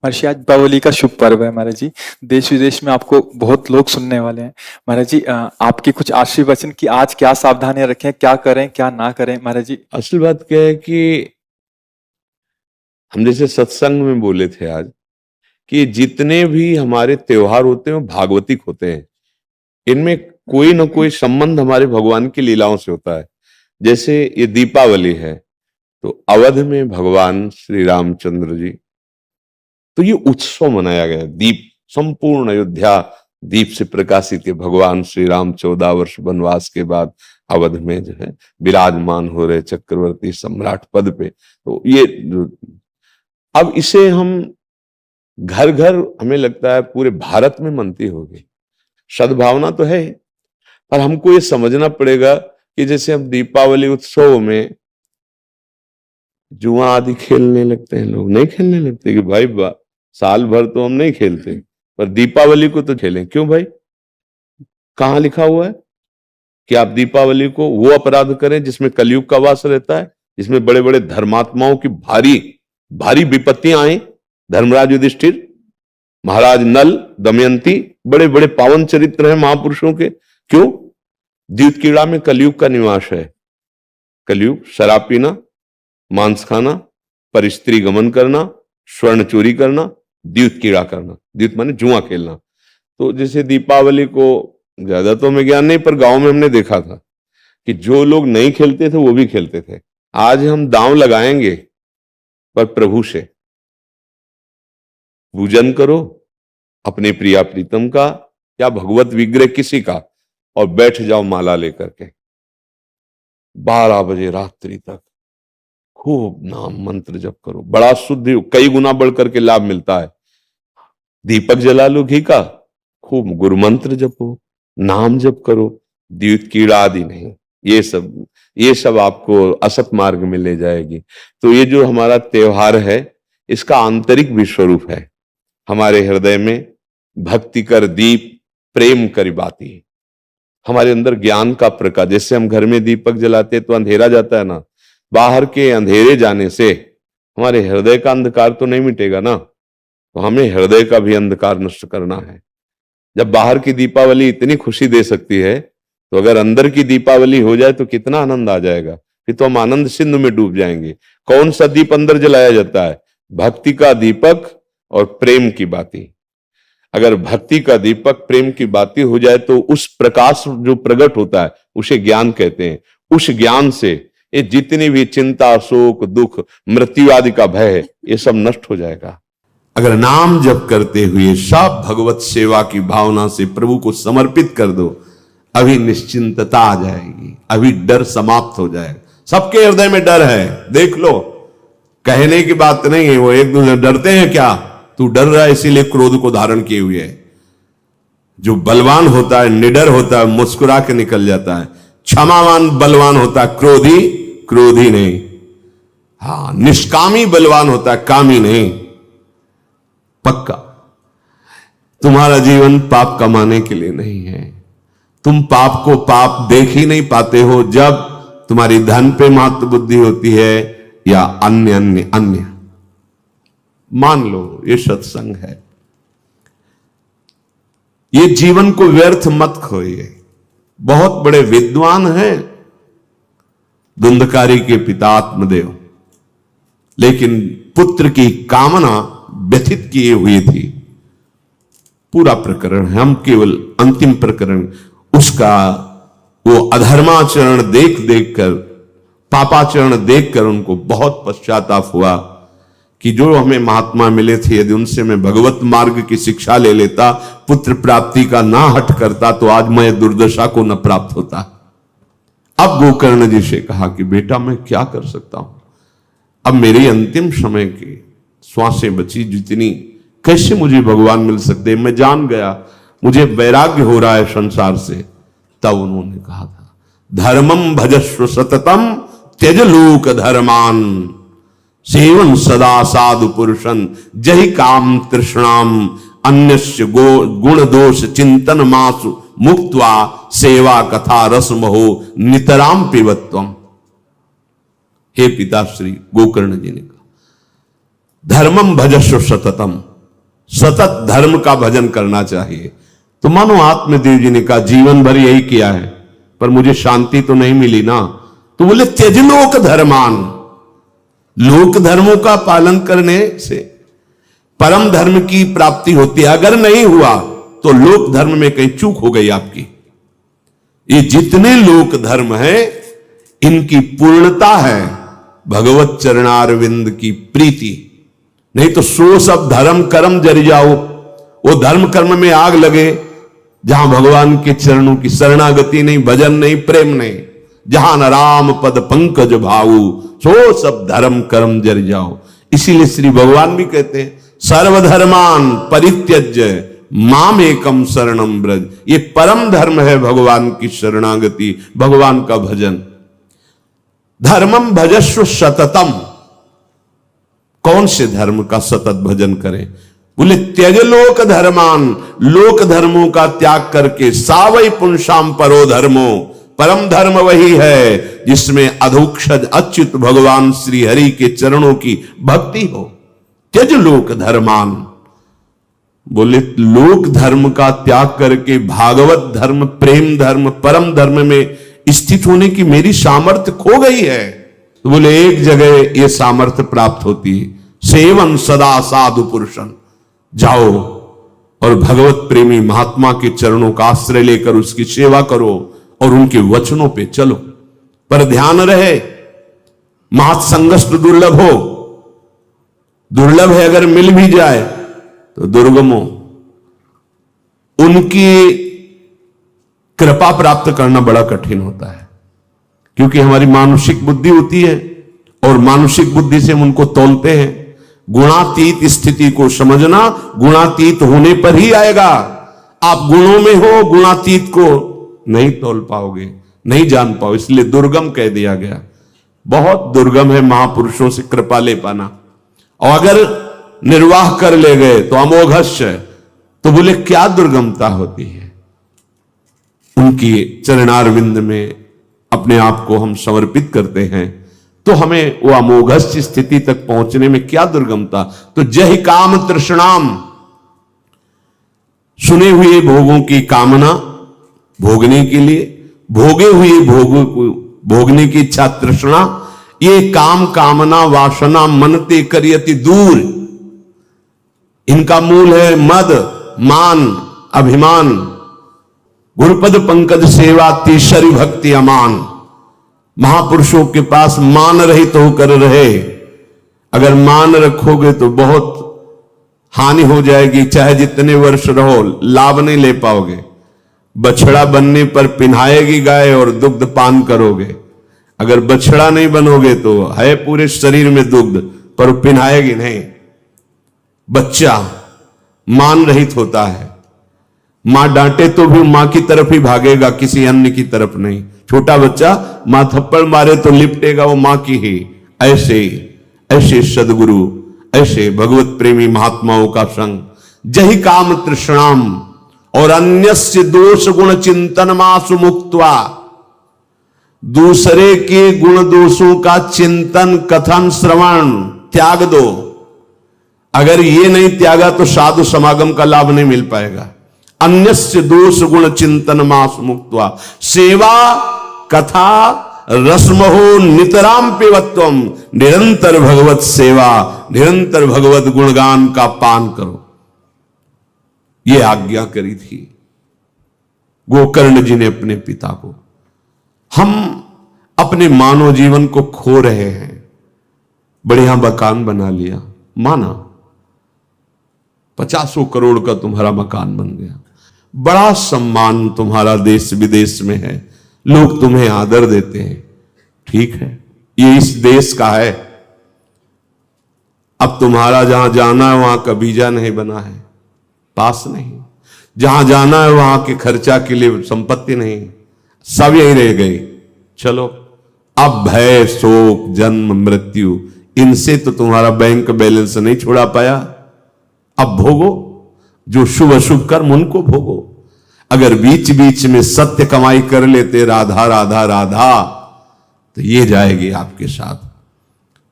महर्षि आज दीपावली का शुभ पर्व है महाराज जी। देश विदेश में आपको बहुत लोग सुनने वाले हैं। महाराज जी आपके कुछ आशीर्वचन कि आज क्या सावधानियां रखें, क्या करें क्या ना करें महाराज जी। असल बात क्या है कि हम जैसे सत्संग में बोले थे आज कि जितने भी हमारे त्योहार होते हैं वो भागवतिक होते हैं। इनमें कोई ना कोई संबंध हमारे भगवान की लीलाओं से होता है। जैसे ये दीपावली है तो अवध में भगवान श्री रामचंद्र जी, तो ये उत्सव मनाया गया। दीप, संपूर्ण अयोध्या दीप से प्रकाशित है। भगवान श्री राम 14 वर्ष वनवास के बाद अवध में जो है विराजमान हो रहे चक्रवर्ती सम्राट पद पे। तो ये अब इसे हम घर घर, हमें लगता है पूरे भारत में मनती होगी। सद्भावना तो है, पर हमको ये समझना पड़ेगा कि जैसे हम दीपावली उत्सव में जुआ आदि खेलने लगते हैं, लोग नहीं खेलने लगते कि भाई साल भर तो हम नहीं खेलते पर दीपावली को तो खेलें। क्यों भाई? कहां लिखा हुआ है कि आप दीपावली को वो अपराध करें जिसमें कलयुग का वास रहता है, जिसमें बड़े बड़े धर्मात्माओं की भारी भारी विपत्तियां आई। धर्मराज युधिष्ठिर, महाराज नल, दमयंती, बड़े बड़े पावन चरित्र हैं महापुरुषों के। क्यों? द्यूत कीड़ा में कलयुग का निवास है। कलयुग शराब पीना, मांस खाना, पर स्त्री गमन करना, स्वर्ण चोरी करना, द्यूत कीड़ा करना। द्यूत माने जुआ खेलना। तो जैसे दीपावली को ज्यादा तो हमें ज्ञान नहीं, पर गांव में हमने देखा था कि जो लोग नहीं खेलते थे वो भी खेलते थे। आज हम दांव लगाएंगे पर प्रभु से पूजन करो, अपने प्रिया प्रीतम का या भगवत विग्रह किसी का, और बैठ जाओ माला लेकर के 12 बजे रात्रि तक खूब नाम मंत्र जप करो। बड़ा शुद्ध, कई गुना बढ़ करके लाभ मिलता है। दीपक जला लो घी का, खूब गुरु मंत्र जपो, नाम जप करो, द्यूत कीड़ा आदि नहीं। ये सब आपको असत मार्ग में ले जाएगी। तो ये जो हमारा त्योहार है इसका आंतरिक भी स्वरूप है। हमारे हृदय में भक्ति कर दीप प्रेम करी बाती। हमारे अंदर ज्ञान का प्रकाश। जैसे हम घर में दीपक जलाते तो अंधेरा जाता है ना, बाहर के अंधेरे जाने से हमारे हृदय का अंधकार तो नहीं मिटेगा ना। तो हमें हृदय का भी अंधकार नष्ट करना है। जब बाहर की दीपावली इतनी खुशी दे सकती है तो अगर अंदर की दीपावली हो जाए तो कितना आनंद आ जाएगा। फिर तो हम आनंद सिंधु में डूब जाएंगे। कौन सा दीप अंदर जलाया जाता है? भक्ति का दीपक और प्रेम की बाती। अगर भक्ति का दीपक प्रेम की बाती हो जाए तो उस प्रकाश जो प्रकट होता है उसे ज्ञान कहते हैं। उस ज्ञान से ये जितनी भी चिंता, शोक, दुख, मृत्यु आदि का भय है ये सब नष्ट हो जाएगा। अगर नाम जप करते हुए सब भगवत सेवा की भावना से प्रभु को समर्पित कर दो, अभी निश्चिंतता आ जाएगी, अभी डर समाप्त हो जाएगा। सबके हृदय में डर है, देख लो, कहने की बात नहीं है। वो एक दूसरे डरते हैं क्या? तू डर रहा है इसीलिए क्रोध को धारण किए हुए है। जो बलवान होता है, निडर होता है, मुस्कुरा के निकल जाता है। क्षमावान बलवान होता है, क्रोधी नहीं। हाँ, निष्कामी बलवान होता है, कामी नहीं। पक्का तुम्हारा जीवन पाप कमाने के लिए नहीं है। तुम पाप को पाप देख ही नहीं पाते हो जब तुम्हारी धन पे मात्र बुद्धि होती है या अन्य अन्य अन्य। मान लो ये सत्संग है। ये जीवन को व्यर्थ मत खोइए। बहुत बड़े विद्वान हैं धुंधकारी के पिता आत्मदेव, लेकिन पुत्र की कामना व्यथित किए हुई थी। पूरा प्रकरण है, हम केवल अंतिम प्रकरण उसका वो अधर्माचरण देख देख कर, पापाचरण देखकर उनको बहुत पश्चाताप हुआ कि जो हमें महात्मा मिले थे यदि उनसे मैं भगवत मार्ग की शिक्षा ले लेता, पुत्र प्राप्ति का ना हट करता तो आज मैं दुर्दशा को न प्राप्त होता। अब गोकर्ण जी से कहा कि बेटा मैं क्या कर सकता हूं, अब मेरी अंतिम समय की श्वासें बची जितनी, कैसे मुझे भगवान मिल सकते? मैं जान गया, मुझे वैराग्य हो रहा है संसार से। तब उन्होंने कहा था धर्मम भजस्व सततम त्यज लोक धर्मान सेवन सदा साधु पुरुषन जहि काम तृष्णाम अन्यस्य गुण दोष चिंतन मासु मुक्त्वा सेवा कथा रसमहो नितराम पिबत्वम। हे पिताश्री गोकर्ण जी ने कहा धर्मम भजस्व सततम, सतत धर्म का भजन करना चाहिए। तो मानो आत्मदेव जी ने कहा जीवन भर यही किया है पर मुझे शांति तो नहीं मिली ना। तो बोले त्यज लोक धर्मान, लोक धर्मों का पालन करने से परम धर्म की प्राप्ति होती है। अगर नहीं हुआ तो लोक धर्म में कहीं चूक हो गई आपकी। ये जितने लोक धर्म है इनकी पूर्णता है भगवत चरणारविंद की प्रीति। नहीं तो सो सब धर्म कर्म जर जाओ, वो धर्म कर्म में आग लगे जहां भगवान के चरणों की शरणागति नहीं, भजन नहीं, प्रेम नहीं। जहां न राम पद पंकज भाऊ, सो सब धर्म कर्म जर जाओ। इसीलिए श्री भगवान भी कहते हैं सर्वधर्मान परित्यज्य माम एकम शरणम ब्रज। ये परम धर्म है भगवान की शरणागति, भगवान का भजन। धर्मम भजस्व सततम, कौन से धर्म का सतत भजन करें? बोले त्यज लोक धर्मान, लोक धर्मों का त्याग करके सावई पुंसाम परो धर्मो, परम धर्म वही है जिसमें अधोक्षज अच्युत भगवान श्री हरि के चरणों की भक्ति हो। त्यज लोक धर्मान, बोले लोक धर्म का त्याग करके भागवत धर्म, प्रेम धर्म, परम धर्म में स्थित होने की मेरी सामर्थ्य खो गई है। तो बोले एक जगह ये सामर्थ्य प्राप्त होती है, सेवन सदा साधु पुरुषन। जाओ और भगवत प्रेमी महात्मा के चरणों का आश्रय लेकर उसकी सेवा करो और उनके वचनों पे चलो। पर ध्यान रहे महत्संगस्त दुर्लभ हो, दुर्लभ है, अगर मिल भी जाए तो दुर्गम हो। उनकी कृपा प्राप्त करना बड़ा कठिन होता है क्योंकि हमारी मानसिक बुद्धि होती है और मानसिक बुद्धि से हम उनको तौलते हैं। गुणातीत स्थिति को समझना गुणातीत होने पर ही आएगा। आप गुणों में हो, गुणातीत को नहीं तौल पाओगे, नहीं जान पाओ। इसलिए दुर्गम कह दिया गया। बहुत दुर्गम है महापुरुषों से कृपा ले पाना। और अगर निर्वाह कर ले गए तो अमोघस्य। तो बोले क्या दुर्गमता होती है? उनकी चरणारविंद में अपने आप को हम समर्पित करते हैं तो हमें वो अमोघस्य स्थिति तक पहुंचने में क्या दुर्गमता। तो जय काम तृष्णाम, सुने हुए भोगों की कामना भोगने के लिए, भोगे हुए भोगों को भोगने की इच्छा तृष्णा, ये काम कामना वासना मनते करियति दूर। इनका मूल है मद मान अभिमान। गुरुपद पंकज सेवा तीसरी भक्ति अमान। महापुरुषों के पास मान रहित होकर रहे। अगर मान रखोगे तो बहुत हानि हो जाएगी, चाहे जितने वर्ष रहो लाभ नहीं ले पाओगे। बछड़ा बनने पर पिन्हाएगी गाय और दुग्ध पान करोगे। अगर बछड़ा नहीं बनोगे तो है पूरे शरीर में दुग्ध पर पिन्हाएगी नहीं। बच्चा मान रहित होता है, मां डांटे तो भी मां की तरफ ही भागेगा, किसी अन्य की तरफ नहीं। छोटा बच्चा मां थप्पड़ मारे तो लिपटेगा वो मां की ही। ऐसे ऐसे सदगुरु, ऐसे भगवत प्रेमी महात्माओं का संग। जहि काम तृष्णाम और अन्यस्य दोष गुण चिंतन मासु मुक्त्वा। दूसरे के गुण दोषों का चिंतन कथन श्रवण त्याग दो। अगर ये नहीं त्यागा तो साधु समागम का लाभ नहीं मिल पाएगा। अन्यस्य दोष गुण चिंतन मास मुक्त्वा सेवा कथा रसमहो नितराम पिबत्वम। निरंतर भगवत सेवा, निरंतर भगवत गुणगान का पान करो। ये आज्ञा करी थी गोकर्ण जी ने अपने पिता को। हम अपने मानव जीवन को खो रहे हैं। बढ़िया मकान बना लिया, माना 50 करोड़ का तुम्हारा मकान बन गया, बड़ा सम्मान तुम्हारा देश विदेश में है, लोग तुम्हें आदर देते हैं, ठीक है, ये इस देश का है। अब तुम्हारा जहां जाना है वहां का वीजा नहीं बना है, पास नहीं। जहां जाना है वहां के खर्चा के लिए संपत्ति नहीं, सब यही रह गई। चलो अब भय शोक जन्म मृत्यु, इनसे तो तुम्हारा बैंक बैलेंस नहीं छुड़ा पाया। अब भोगो जो शुभ अशुभ कर्म, उनको भोगो। अगर बीच बीच में सत्य कमाई कर लेते राधा राधा राधा, तो ये जाएगी आपके साथ।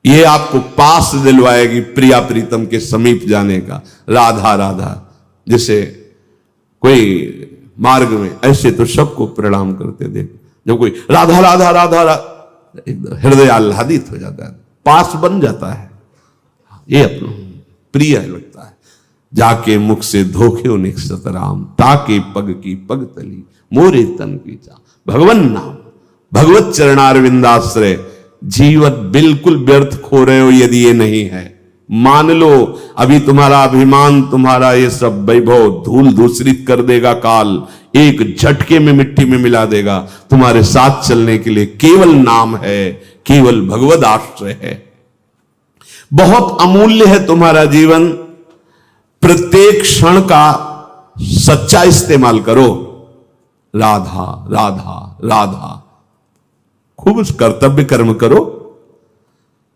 ये आपको पास दिलवाएगी प्रिया प्रीतम के समीप जाने का। राधा राधा, जैसे कोई मार्ग में ऐसे तो सबको प्रणाम करते देख, जब कोई राधा राधा राधा एकदम हृदय आह्लादित हो जाता है, पास बन जाता है, ये अपना प्रिय लगता है। जाके मुख से धोखे निकसत राम, ताके पग की पग तली मोरे तन की चा। भगवन नाम, भगवत चरणारविंदाश्रय, जीवन बिल्कुल व्यर्थ खो रहे हो यदि ये नहीं है। मान लो अभी तुम्हारा अभिमान, तुम्हारा ये सब वैभव धूल धूसरित कर देगा काल, एक झटके में मिट्टी में मिला देगा। तुम्हारे साथ चलने के लिए केवल नाम है, केवल भगवद आश्रय है। बहुत अमूल्य है तुम्हारा जीवन, प्रत्येक क्षण का सच्चा इस्तेमाल करो। राधा राधा राधा, खूब कर्तव्य कर्म करो,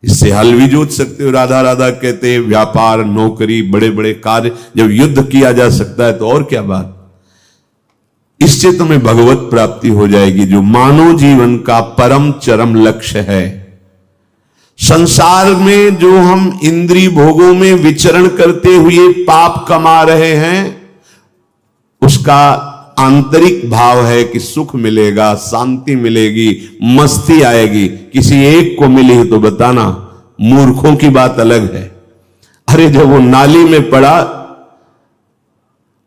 इससे हल भी जोत सकते हो। राधा राधा कहते हैं व्यापार, नौकरी, बड़े बड़े कार्य जब युद्ध किया जा सकता है तो और क्या बात। इससे तुम्हें भगवत प्राप्ति हो जाएगी, जो मानव जीवन का परम चरम लक्ष्य है। संसार में जो हम इंद्रिय भोगों में विचरण करते हुए पाप कमा रहे हैं, उसका आंतरिक भाव है कि सुख मिलेगा, शांति मिलेगी, मस्ती आएगी। किसी एक को मिली तो बताना, मूर्खों की बात अलग है। अरे जब वो नाली में पड़ा,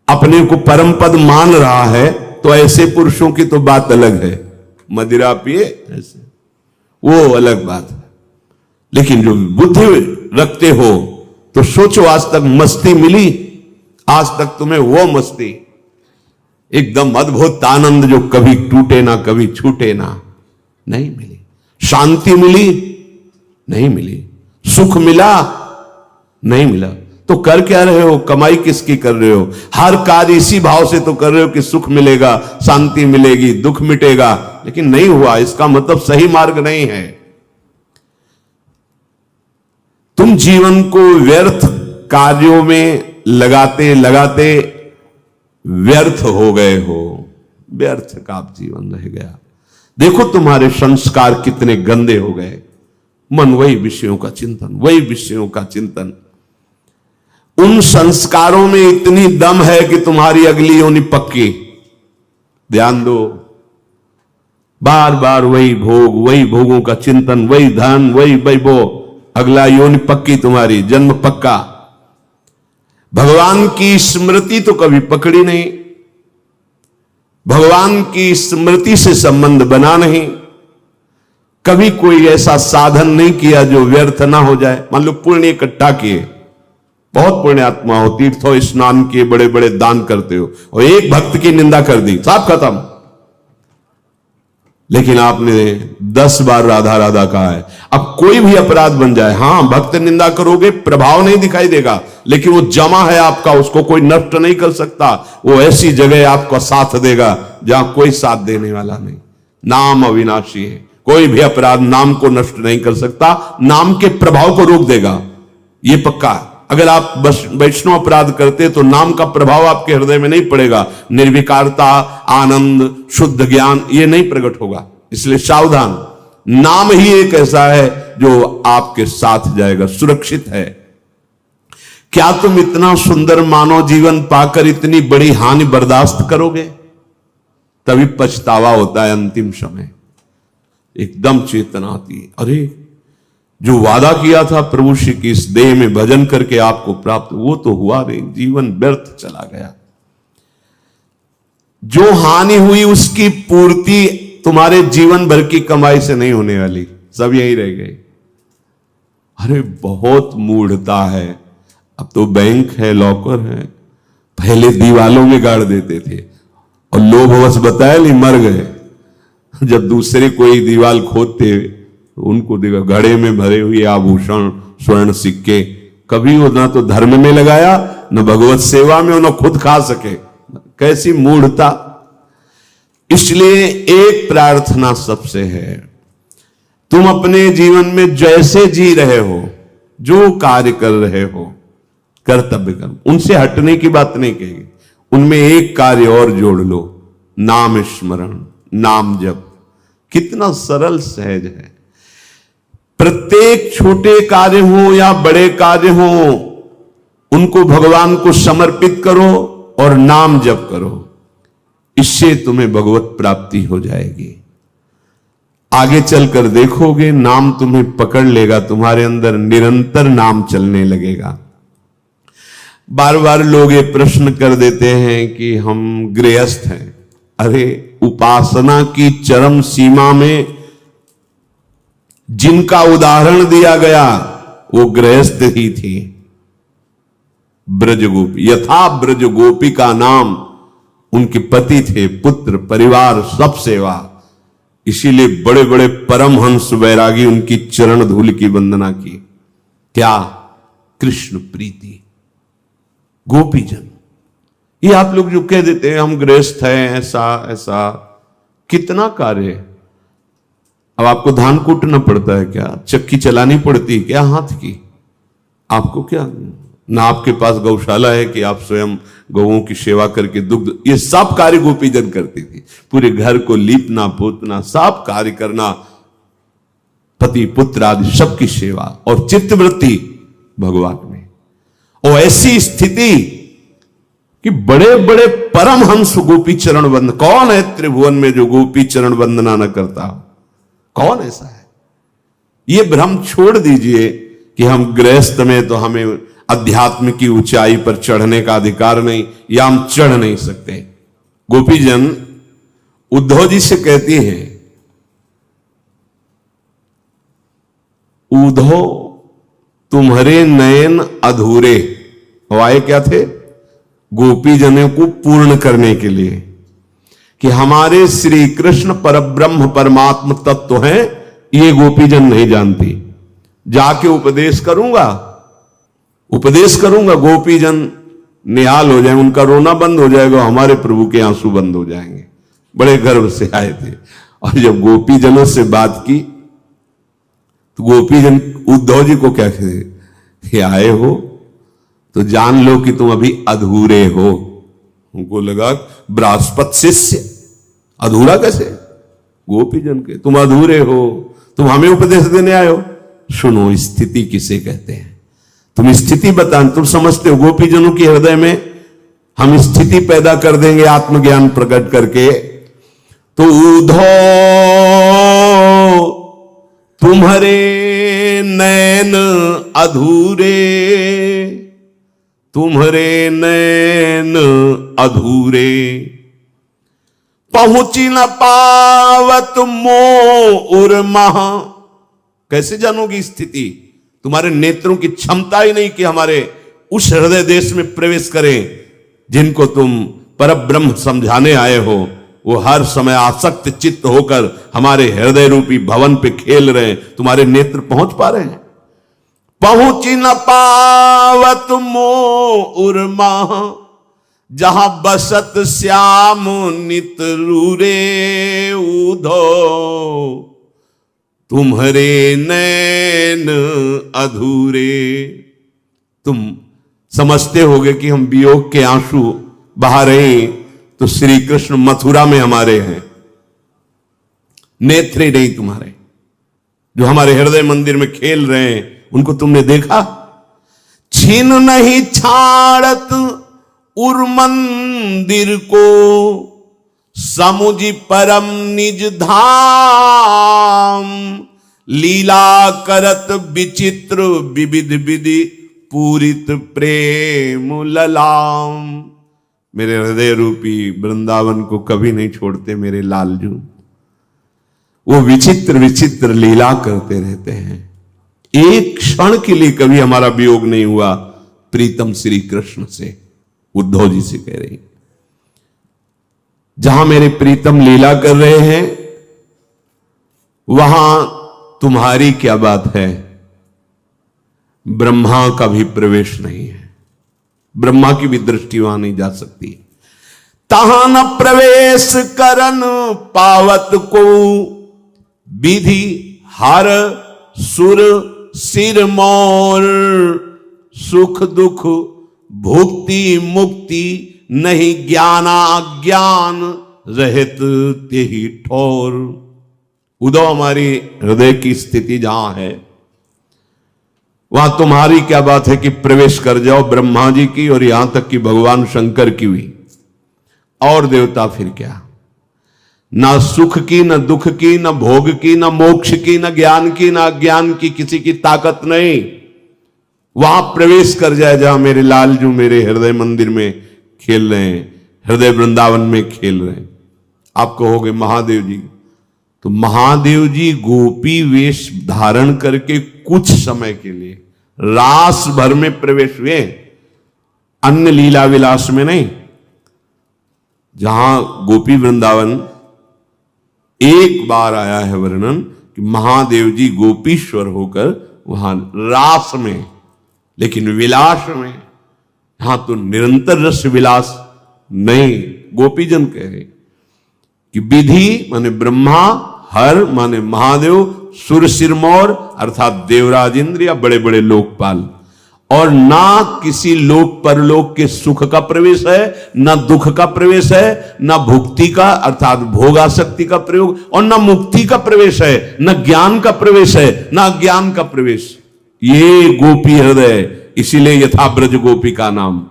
अपने को परम पद मान रहा है, तो ऐसे पुरुषों की तो बात अलग है। मदिरा पिए ऐसे, वो अलग बात है। लेकिन जो बुद्धि रखते हो तो सोचो, आज तक मस्ती मिली, आज तक तुम्हें वो मस्ती, एकदम अद्भुत आनंद जो कभी टूटे ना कभी छूटे ना, नहीं मिली। शांति मिली, नहीं मिली। सुख मिला, नहीं मिला। तो कर क्या रहे हो, कमाई किसकी कर रहे हो? हर कार्य इसी भाव से तो कर रहे हो कि सुख मिलेगा, शांति मिलेगी, दुख मिटेगा, लेकिन नहीं हुआ। इसका मतलब सही मार्ग नहीं है। तुम जीवन को व्यर्थ कार्यों में लगाते लगाते व्यर्थ हो गए हो, व्यर्थ का जीवन रह गया। देखो तुम्हारे संस्कार कितने गंदे हो गए। मन वही विषयों का चिंतन, वही विषयों का चिंतन। उन संस्कारों में इतनी दम है कि तुम्हारी अगली योनि पक्की। ध्यान दो, बार बार वही भोग, वही भोगों का चिंतन, वही धन, वही वैभव, अगला योनि पक्की, तुम्हारी जन्म पक्का। भगवान की स्मृति तो कभी पकड़ी नहीं, भगवान की स्मृति से संबंध बना नहीं, कभी कोई ऐसा साधन नहीं किया जो व्यर्थ ना हो जाए। मान लो पुण्य इकट्ठा किए, बहुत पुण्य आत्मा हो, तीर्थ हो, स्नान किए, बड़े बड़े दान करते हो, और एक भक्त की निंदा कर दी, सब खत्म। लेकिन आपने 10 बार राधा राधा कहा है। अब कोई भी अपराध बन जाए, हां भक्त निंदा करोगे, प्रभाव नहीं दिखाई देगा, लेकिन वो जमा है आपका, उसको कोई नष्ट नहीं कर सकता। वो ऐसी जगह आपका साथ देगा जहां कोई साथ देने वाला नहीं। नाम अविनाशी है, कोई भी अपराध नाम को नष्ट नहीं कर सकता, नाम के प्रभाव को रोक देगा, ये पक्का है। अगर आप वैष्णव अपराध करते तो नाम का प्रभाव आपके हृदय में नहीं पड़ेगा, निर्विकारता, आनंद, शुद्ध ज्ञान ये नहीं प्रकट होगा। इसलिए सावधान, नाम ही एक ऐसा है जो आपके साथ जाएगा, सुरक्षित है। क्या तुम इतना सुंदर मानव जीवन पाकर इतनी बड़ी हानि बर्दाश्त करोगे? तभी पछतावा होता है अंतिम समय। एकदम चेतना आती है, अरे जो वादा किया था प्रभु श्री की इस देह में भजन करके आपको प्राप्त, वो तो हुआ नहीं, जीवन व्यर्थ चला गया। जो हानि हुई उसकी पूर्ति तुम्हारे जीवन भर की कमाई से नहीं होने वाली, सब यही रह गए। अरे बहुत मूढ़ता है। अब तो बैंक है, लॉकर है, पहले दीवालों में गाड़ देते थे और लोभवश बताया नहीं, मर गए। जब दूसरे कोई दीवाल खोदते उनको देखा घड़े में भरे हुए आभूषण, स्वर्ण सिक्के, कभी वो ना तो धर्म में लगाया, न भगवत सेवा में, न खुद खा सके। कैसी मूढ़ता। इसलिए एक प्रार्थना सबसे है, तुम अपने जीवन में जैसे जी रहे हो, जो कार्य कर रहे हो, कर्तव्य कर्म, उनसे हटने की बात नहीं कहेगी। उनमें एक कार्य और जोड़ लो, नाम स्मरण, नाम जप। कितना सरल सहज है। प्रत्येक छोटे कार्य हो या बड़े कार्य हो, उनको भगवान को समर्पित करो और नाम जप करो। इससे तुम्हें भगवत प्राप्ति हो जाएगी। आगे चलकर देखोगे नाम तुम्हें पकड़ लेगा, तुम्हारे अंदर निरंतर नाम चलने लगेगा। बार बार लोग ये प्रश्न कर देते हैं कि हम गृहस्थ हैं। अरे उपासना की चरम सीमा में जिनका उदाहरण दिया गया वो गृहस्थ ही थी। ब्रजगोपी, यथा ब्रज गोपी का नाम, उनके पति थे, पुत्र, परिवार, सब सेवा। इसीलिए बड़े बड़े परमहंस वैरागी उनकी चरण धूल की वंदना की। क्या? कृष्ण प्रीति। गोपीजन। ये आप लोग जो कह देते हैं हम गृहस्थ हैं, ऐसा ऐसा, कितना कार्य। अब आपको धान कूटना पड़ता है क्या? चक्की चलानी पड़ती है क्या हाथ की? आपको क्या, ना आपके पास गौशाला है कि आप स्वयं गौओं की सेवा करके दुग्ध, ये सब कार्य गोपीजन करती थी। पूरे घर को लीपना पोतना, सब कार्य करना, पति पुत्र आदि सबकी सेवा और चित्तवृत्ति भगवान में। और ऐसी स्थिति कि बड़े बड़े परमहंस गोपी चरण वंदना। कौन है त्रिभुवन में जो गोपी चरण वंदना न करता? कौन ऐसा है? ये भ्रम छोड़ दीजिए कि हम गृहस्थ में तो हमें अध्यात्म की ऊंचाई पर चढ़ने का अधिकार नहीं, या हम चढ़ नहीं सकते। गोपीजन उद्धव जी से कहती हैं, उद्धव तुम्हारे नयन अधूरे। वाए क्या थे? गोपीजनों को पूर्ण करने के लिए कि हमारे श्री कृष्ण परब्रह्म परमात्म तत्व हैं, ये गोपीजन नहीं जानती। जाके उपदेश करूंगा, गोपीजन निहाल हो जाए, उनका रोना बंद हो जाएगा, हमारे प्रभु के आंसू बंद हो जाएंगे। बड़े गर्व से आए थे। और जब गोपीजनों से बात की तो गोपीजन उद्धव जी को क्या कहते, आए हो तो जान लो कि तुम अभी अधूरे हो। उनको लगा बृहस्पति शिष्य अधूरा कैसे? गोपीजन के तुम अधूरे हो, तुम हमें उपदेश देने आए हो। सुनो, स्थिति किसे कहते हैं? तुम स्थिति बता, तुम समझते हो गोपीजनों के हृदय में हम स्थिति पैदा कर देंगे आत्मज्ञान प्रकट करके। तो उद्धव तुम्हारे नैन अधूरे, तुम्हारे नैन अधूरे, पहुंची न पावत मोर महा। कैसे जानोगी स्थिति? तुम्हारे नेत्रों की क्षमता ही नहीं कि हमारे उस हृदय देश में प्रवेश करें जिनको तुम परब्रह्म समझाने आए हो। वो हर समय आसक्त चित्त होकर हमारे हृदय रूपी भवन पे खेल रहे हैं। तुम्हारे नेत्र पहुंच पा रहे हैं? पहुंची न पावत मोर महा, जहां बसत श्याम नित रूरे। उद्धव तुम्हारे नैन अधूरे। तुम समझते होगे कि हम वियोग के आंसू बहा रहे हैं, तो श्री कृष्ण मथुरा में हमारे हैं, नेत्र नहीं तुम्हारे, जो हमारे हृदय मंदिर में खेल रहे हैं, उनको तुमने देखा? छीन नहीं छाड़त उर मंदिर को, समुझ परम निज धाम। लीला करत विचित्र विविध विधि, पूरित प्रेम ललाम। मेरे हृदय रूपी वृंदावन को कभी नहीं छोड़ते मेरे लालजू। वो विचित्र विचित्र लीला करते रहते हैं। एक क्षण के लिए कभी हमारा वियोग नहीं हुआ प्रीतम श्री कृष्ण से। उद्धव जी से कह रही, जहां मेरे प्रीतम लीला कर रहे हैं वहां तुम्हारी क्या बात है? ब्रह्मा का भी प्रवेश नहीं है, ब्रह्मा की भी दृष्टि वहां नहीं जा सकती। तहां न प्रवेश करन पावत को, विधि हर सुर सिर मोर। सुख दुख भुक्ति मुक्ति, नहीं ज्ञाना ज्ञान रहित तेहि ठोर। उद्धव हमारी हृदय की स्थिति जहां है वहां तुम्हारी क्या बात है कि प्रवेश कर जाओ ब्रह्मा जी की और यहां तक कि भगवान शंकर की हुई, और देवता फिर क्या। ना सुख की, ना दुख की, ना भोग की, ना मोक्ष की, ना ज्ञान की, ना अज्ञान की, किसी की ताकत नहीं। वहां प्रवेश कर जाए जहां मेरे लाल जो मेरे हृदय मंदिर में खेल रहे हैं, हृदय वृंदावन में खेल रहे हैं। आप कहोगे महादेव जी, तो महादेव जी गोपी वेश धारण करके कुछ समय के लिए रास भर में प्रवेश हुए, अन्य लीला विलास में नहीं। जहां गोपी वृंदावन एक बार आया है वर्णन कि महादेव जी गोपीश्वर होकर वहां रास में, लेकिन विलास में यहां तो निरंतर रस विलास नहीं। गोपीजन कहे कि विधि माने ब्रह्मा, हर माने महादेव, सुर सिरमौर अर्थात देवराज इंद्र या बड़े बड़े लोकपाल, और ना किसी लोक परलोक के सुख का प्रवेश है, ना दुख का प्रवेश है, ना भुक्ति का अर्थात भोगासक्ति का प्रयोग, और ना मुक्ति का प्रवेश है, ना ज्ञान का प्रवेश है, ना ज्ञान का प्रवेश। ये गोपी हृदय, इसीलिए यथा ब्रज गोपी का नाम।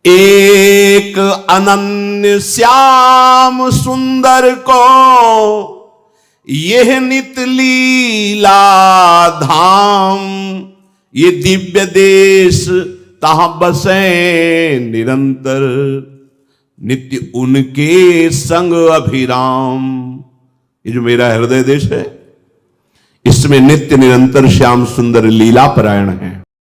एक अनन्य श्याम सुंदर को यह नित लीला धाम, ये दिव्य देश तहां बसे निरंतर, नित्य उनके संग अभिराम। ये जो मेरा हृदय देश है, इसमें नित्य निरंतर श्याम सुंदर लीला परायण है।